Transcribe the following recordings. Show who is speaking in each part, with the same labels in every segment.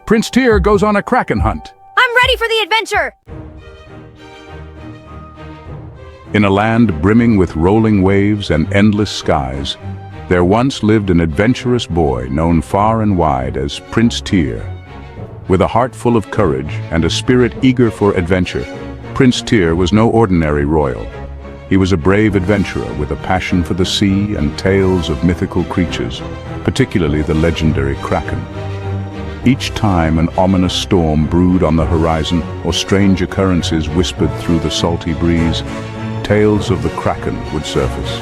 Speaker 1: Prince Tyr goes on a kraken hunt.
Speaker 2: I'm ready for the adventure!
Speaker 1: In a land brimming with rolling waves and endless skies, there once lived an adventurous boy known far and wide as Prince Tyr. With a heart full of courage and a spirit eager for adventure, Prince Tyr was no ordinary royal. He was a brave adventurer with a passion for the sea and tales of mythical creatures, particularly the legendary kraken. Each time an ominous storm brewed on the horizon or strange occurrences whispered through the salty breeze, tales of the kraken would surface.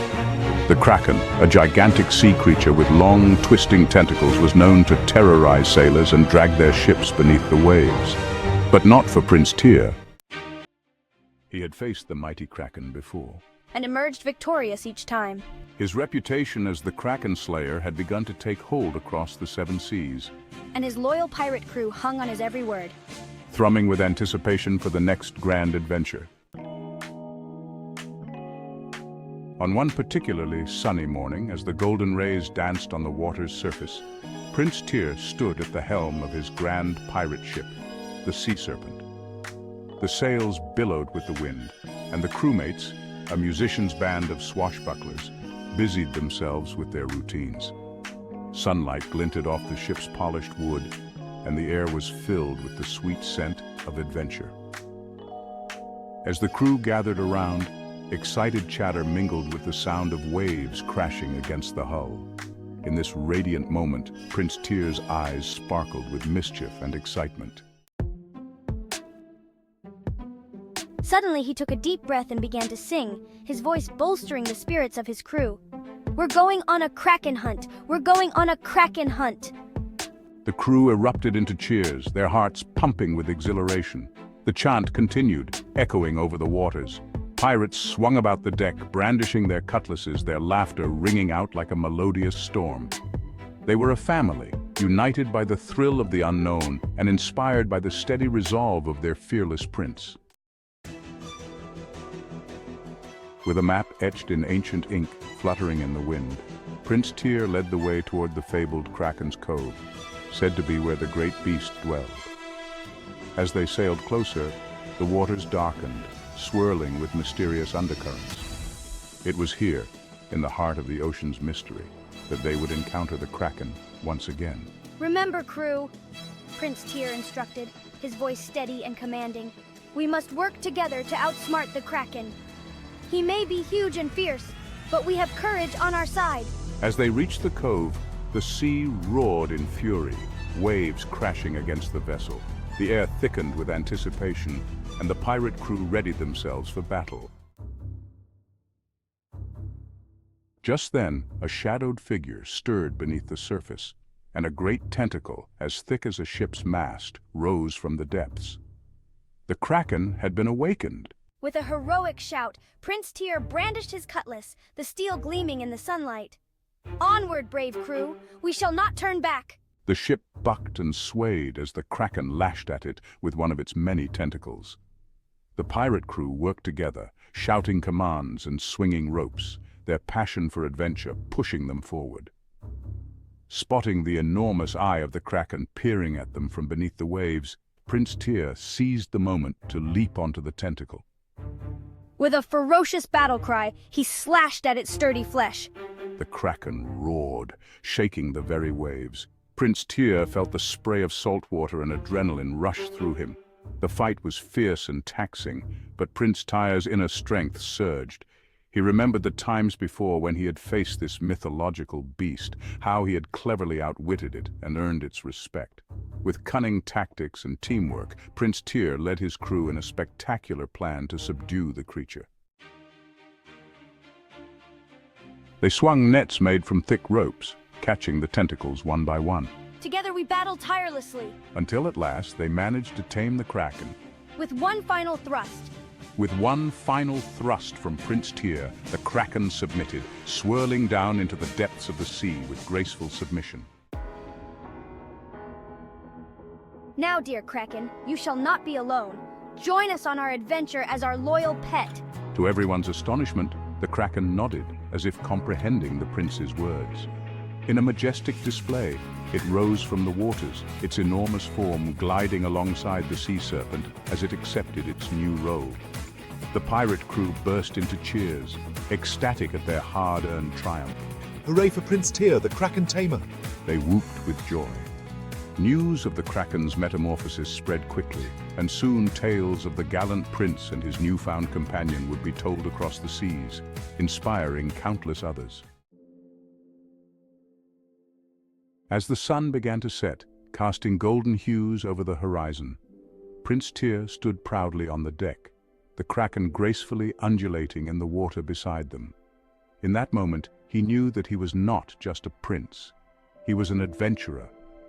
Speaker 1: The kraken, a gigantic sea creature with long, twisting tentacles, was known to terrorize sailors and drag their ships beneath the waves. But not for Prince Tyr. He had faced the mighty kraken before,
Speaker 2: and emerged victorious each time.
Speaker 1: His reputation as the Kraken Slayer had begun to take hold across the seven seas,
Speaker 2: And his loyal pirate crew hung on his every word.
Speaker 1: thrumming with anticipation for the next grand adventure. On one particularly sunny morning, as the golden rays danced on the water's surface, Prince Tyr stood at the helm of his grand pirate ship, the Sea Serpent. The sails billowed with the wind, and the crewmates, a musician's band of swashbucklers, busied themselves with their routines. Sunlight glinted off the ship's polished wood, and the air was filled with the sweet scent of adventure. As the crew gathered around, excited chatter mingled with the sound of waves crashing against the hull. In this radiant moment, Prince Tyr's eyes sparkled with mischief and excitement.
Speaker 2: Suddenly he took a deep breath and began to sing, his voice bolstering the spirits of his crew. "We're going on a kraken hunt! We're going on a kraken hunt!"
Speaker 1: The crew erupted into cheers, their hearts pumping with exhilaration. The chant continued, echoing over the waters. Pirates swung about the deck, brandishing their cutlasses, their laughter ringing out like a melodious storm. They were a family, united by the thrill of the unknown and inspired by the steady resolve of their fearless prince. With a map etched in ancient ink fluttering in the wind, Prince Tyr led the way toward the fabled Kraken's Cove, said to be where the great beast dwelled. As they sailed closer, the waters darkened, swirling with mysterious undercurrents. It was here, in the heart of the ocean's mystery, that they would encounter the Kraken once again.
Speaker 2: "Remember, crew," Prince Tyr instructed, his voice steady and commanding. "We must work together to outsmart the kraken. He may be huge and fierce, but we have courage on our side."
Speaker 1: As they reached the cove, the sea roared in fury, waves crashing against the vessel. The air thickened with anticipation, and the pirate crew readied themselves for battle. Just then, a shadowed figure stirred beneath the surface, and a great tentacle, as thick as a ship's mast, rose from the depths. The Kraken had been awakened.
Speaker 2: With a heroic shout, Prince Tyr brandished his cutlass, the steel gleaming in the sunlight. "Onward, brave crew! We shall not turn back!"
Speaker 1: The ship bucked and swayed as the Kraken lashed at it with one of its many tentacles. The pirate crew worked together, shouting commands and swinging ropes, their passion for adventure pushing them forward. Spotting the enormous eye of the Kraken peering at them from beneath the waves, Prince Tyr seized the moment to leap onto the tentacle.
Speaker 2: With a ferocious battle cry, he slashed at its sturdy flesh.
Speaker 1: The Kraken roared, shaking the very waves. Prince Tyr felt the spray of salt water and adrenaline rush through him. The fight was fierce and taxing, but Prince Tyr's inner strength surged. He remembered the times before when he had faced this mythological beast, how he had cleverly outwitted it and earned its respect. With cunning tactics and teamwork, Prince Tyr led his crew in a spectacular plan to subdue the creature. They swung nets made from thick ropes, catching the tentacles one by one.
Speaker 2: Together we battled tirelessly.
Speaker 1: Until at last they managed to tame the Kraken.
Speaker 2: With one final thrust,
Speaker 1: With one final thrust from Prince Tyr, the Kraken submitted, swirling down into the depths of the sea with graceful submission.
Speaker 2: "Now, dear kraken, you shall not be alone. Join us on our adventure as our loyal pet."
Speaker 1: To everyone's astonishment, the Kraken nodded, as if comprehending the prince's words. In a majestic display, It rose from the waters, its enormous form gliding alongside the sea serpent as it accepted its new role. The pirate crew burst into cheers, ecstatic at their hard-earned triumph.
Speaker 3: Hooray for Prince Tyr, the Kraken tamer!
Speaker 1: They whooped with joy. News of the Kraken's metamorphosis spread quickly, and soon tales of the gallant prince and his newfound companion would be told across the seas, inspiring countless others. As the sun began to set, casting golden hues over the horizon, Prince Tyr stood proudly on the deck, the Kraken gracefully undulating in the water beside them. In that moment, he knew that he was not just a prince. He was an adventurer,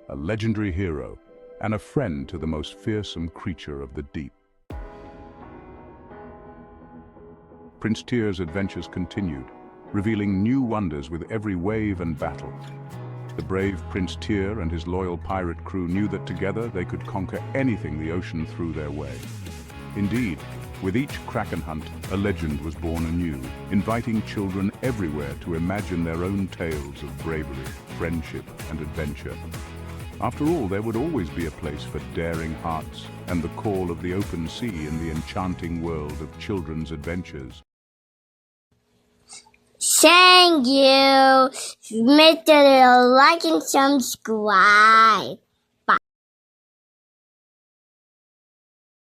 Speaker 1: a legendary hero, and a friend to the most fearsome creature of the deep. Prince Tyr's adventures continued, revealing new wonders with every wave and battle. The brave Prince Tyr and his loyal pirate crew knew that together they could conquer anything the ocean threw their way. Indeed, with each Kraken hunt, a legend was born anew, inviting children everywhere to imagine their own tales of bravery, friendship, and adventure. After all, there would always be a place for daring hearts and the call of the open sea in the enchanting world of children's adventures.
Speaker 4: Thank you. Make sure to like and subscribe.